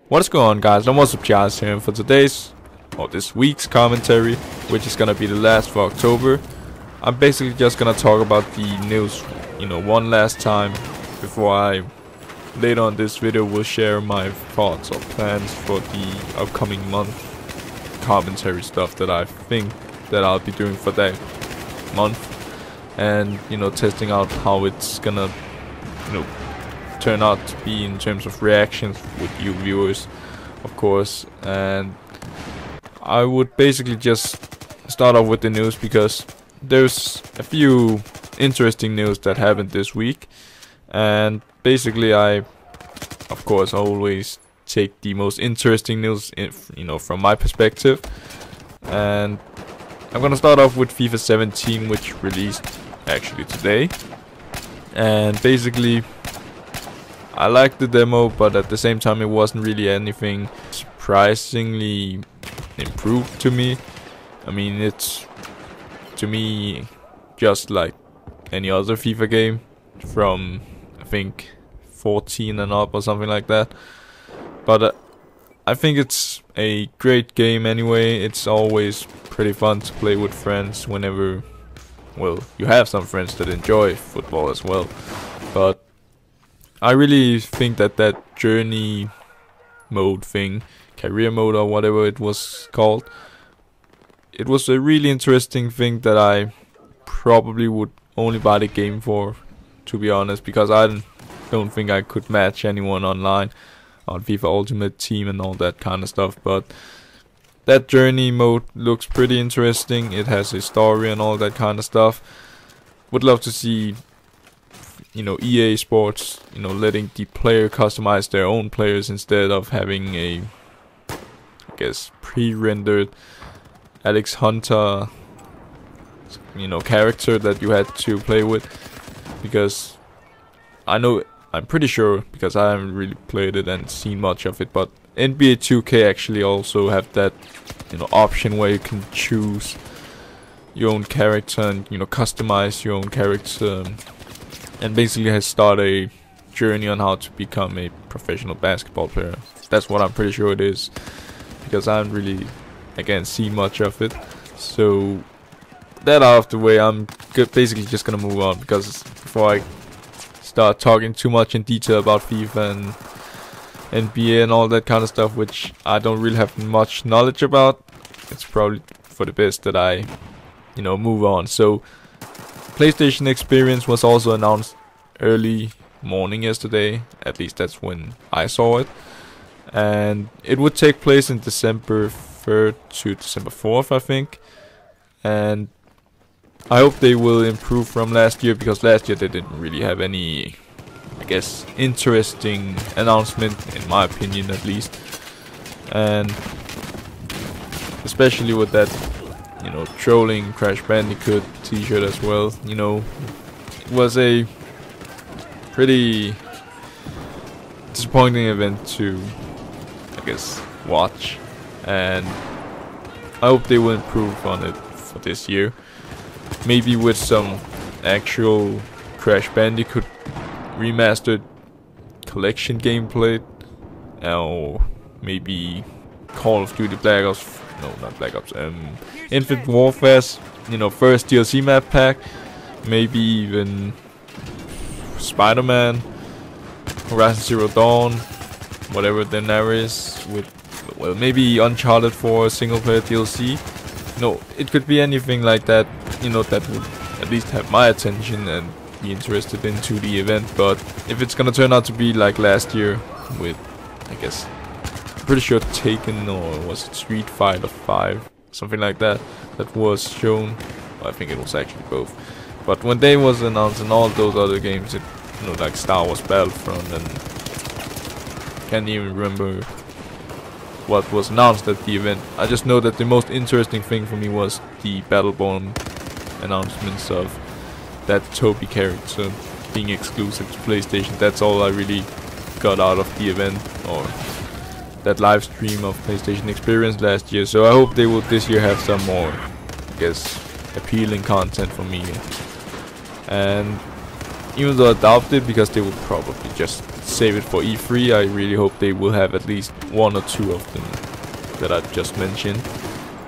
What's going on, guys? I'm supcharls here, and for today's or this week's commentary, which is gonna be the last for October, I'm basically just gonna talk about the news, one last time before I later on this video will share my thoughts or plans for the upcoming month commentary stuff that I think that I'll be doing for that month, and testing out how it's gonna turn out to be in terms of reactions with you viewers, of course. And I would basically just start off with the news because there's a few interesting news that happened this week, and basically I of course always take the most interesting news from my perspective. And I'm gonna start off with FIFA 17, which released actually today. And basically I liked the demo, but at the same time it wasn't really anything surprisingly improved to me. I mean, it's to me just like any other FIFA game from I think 14 and up or something like that. But I think it's a great game anyway. It's always pretty fun to play with friends whenever, well, you have some friends that enjoy football as well. But I really think that journey mode thing, career mode or whatever it was called, it was a really interesting thing that I probably would only buy the game for, to be honest, because I don't think I could match anyone online on FIFA Ultimate Team and all that kind of stuff. But that journey mode looks pretty interesting. It has a story and all that kind of stuff. Would love to see EA Sports, letting the player customize their own players instead of having a, I guess, pre-rendered Alex Hunter, character that you had to play with. Because I'm pretty sure, because I haven't really played it and seen much of it, but NBA 2K actually also have that, option where you can choose your own character and, customize your own character. And basically has started a journey on how to become a professional basketball player. That's what I'm pretty sure it is, because I haven't really, again, seen much of it. So that out of the way, I'm basically just gonna move on, because before I start talking too much in detail about FIFA and NBA and all that kind of stuff, which I don't really have much knowledge about, it's probably for the best that I move on. So PlayStation Experience was also announced early morning yesterday, at least that's when I saw it, and it would take place in December 3rd to December 4th, I think. And I hope they will improve from last year, because last year they didn't really have any, I guess, interesting announcement, in my opinion at least. And especially with that trolling Crash Bandicoot t-shirt as well, it was a pretty disappointing event to, I guess, watch. And I hope they will improve on it for this year, maybe with some actual Crash Bandicoot remastered collection gameplay, or maybe Call of Duty Black Ops, no, not Black Ops, Infinite Warfare's, first DLC map pack, maybe even Spider-Man, Horizon Zero Dawn, whatever the there is, with, well, maybe Uncharted 4 single player DLC. It could be anything like that, that would at least have my attention and be interested into the event. But if it's gonna turn out to be like last year with, I guess, pretty sure Taken, or was it Street Fighter 5, something like that, that was shown. Well, I think it was actually both. But when they was announced and all those other games, it, like Star Wars Battlefront, and can't even remember what was announced at the event. I just know that the most interesting thing for me was the Battleborn announcements of that Toby character being exclusive to PlayStation. That's all I really got out of the event, or that live stream of PlayStation Experience last year. So I hope they will this year have some more, I guess, appealing content for me. And even though I doubt it, because they will probably just save it for E3. I really hope they will have at least 1 or 2 of them that I just mentioned.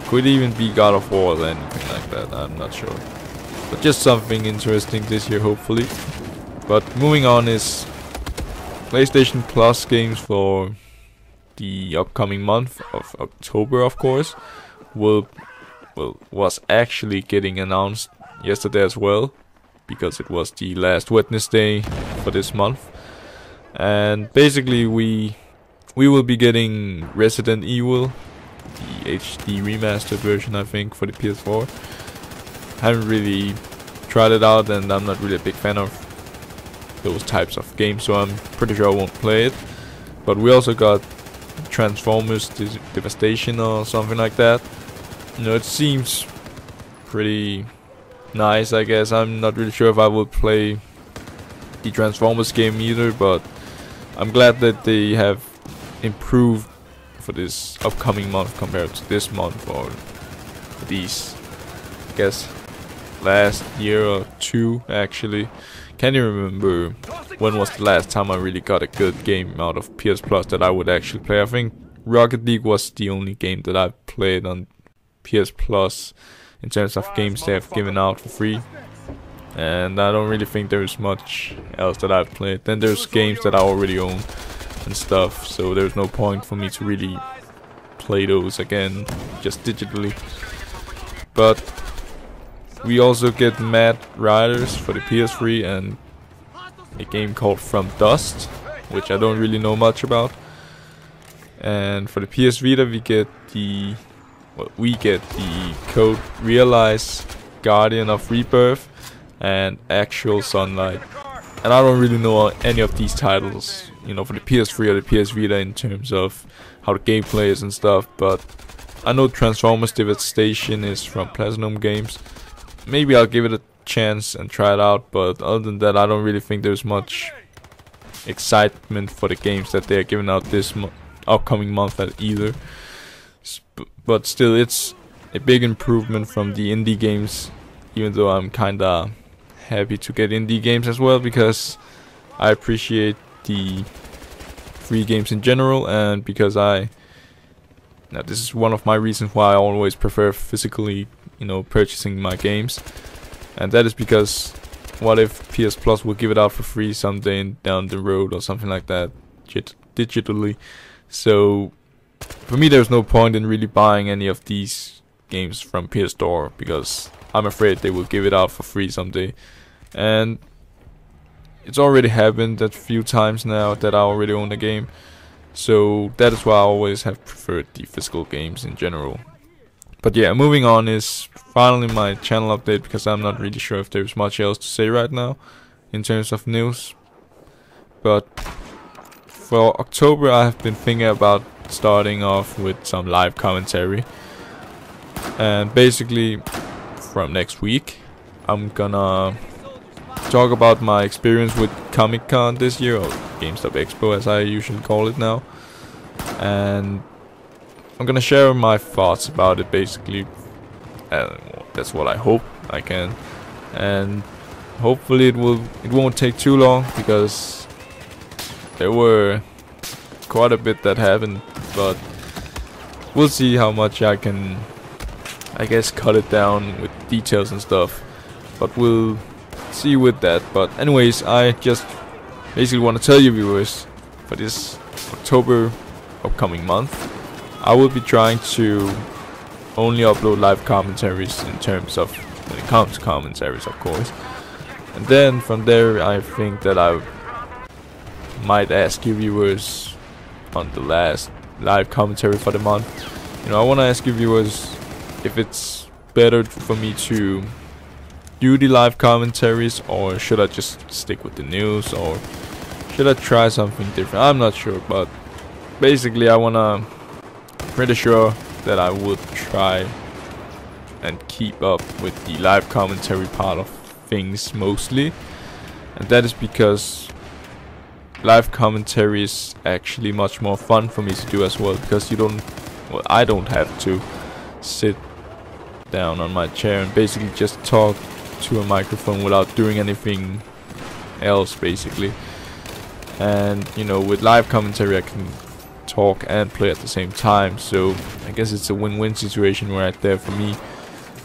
Could even be God of War or anything like that, I'm not sure. But just something interesting this year, hopefully. But moving on is PlayStation Plus games for the upcoming month of October, of course, was actually getting announced yesterday as well, because it was the last Wednesday for this month. And basically we will be getting Resident Evil, the HD remastered version, I think, for the PS4. Haven't really tried it out, and I'm not really a big fan of those types of games, so I'm pretty sure I won't play it. But we also got Transformers Devastation or something like that. You know, it seems pretty nice, I guess. I'm not really sure if I will play the Transformers game either, but I'm glad that they have improved for this upcoming month compared to this month, or these, I guess, last year or 2 actually. Can't even remember when was the last time I really got a good game out of PS Plus that I would actually play. I think Rocket League was the only game that I've played on PS Plus in terms of games they have given out for free. And I don't really think there's much else that I've played. Then there's games that I already own and stuff, so there's no point for me to really play those again, just digitally. But we also get Mad Riders for the PS3 and a game called From Dust, which I don't really know much about. And for the PS Vita we get the Code Realize, Guardian of Rebirth, and Actual Sunlight. And I don't really know any of these titles, you know, for the PS3 or the PS Vita in terms of how the gameplay is and stuff, but I know Transformers Devastation is from Platinum Games. Maybe I'll give it a chance and try it out, but other than that I don't really think there's much excitement for the games that they're giving out this upcoming month either. But still, it's a big improvement from the indie games, even though I'm kinda happy to get indie games as well, because I appreciate the free games in general, and because this is one of my reasons why I always prefer physically, you know, purchasing my games. And that is because what if PS Plus will give it out for free someday down the road or something like that, digitally. So for me there's no point in really buying any of these games from PS Store, because I'm afraid they will give it out for free someday. And it's already happened a few times now that I already own the game. So that is why I always have preferred the physical games in general. But yeah, moving on is finally my channel update, because I'm not really sure if there's much else to say right now in terms of news. But for October I have been thinking about starting off with some live commentary. And basically from next week I'm gonna talk about my experience with Comic-Con this year, or GameStop Expo as I usually call it now. And I'm gonna share my thoughts about it basically, and that's what I hope I can. And hopefully it won't take too long, because there were quite a bit that happened, but we'll see how much I can, I guess, cut it down with details and stuff, but we'll see with that. But anyways, I just basically want to tell you viewers, for this October upcoming month I will be trying to only upload live commentaries, in terms of when it comes to commentaries, of course. And then from there I think that I might ask you viewers on the last live commentary for the month, you know, I want to ask you viewers if it's better for me to do the live commentaries, or should I just stick with the news, or should I try something different. I'm not sure, but basically I wanna, pretty sure that I would try and keep up with the live commentary part of things mostly. And that is because live commentary is actually much more fun for me to do as well, because I don't have to sit down on my chair and basically just talk to a microphone without doing anything else basically. and you know, with live commentary I can talk and play at the same time, so I guess it's a win-win situation right there for me.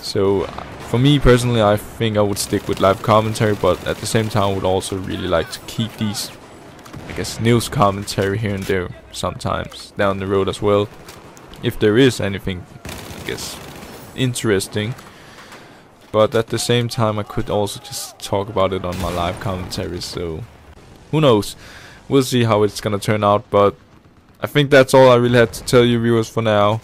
So for me personally, I think I would stick with live commentary, but at the same time I would also really like to keep these, I guess, news commentary here and there sometimes down the road as well, if there is anything, I guess, interesting. But at the same time I could also just talk about it on my live commentary, so who knows, we'll see how it's gonna turn out. But I think that's all I really had to tell you viewers for now,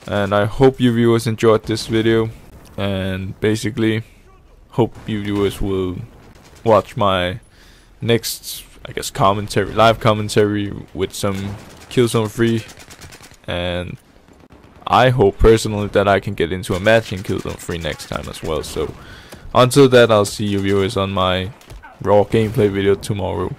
and I hope you viewers enjoyed this video, and basically hope you viewers will watch my next, I guess, commentary, live commentary with some Killzone 3, and I hope personally that I can get into a match in Killzone 3 next time as well. So until that, I'll see you viewers on my raw gameplay video tomorrow.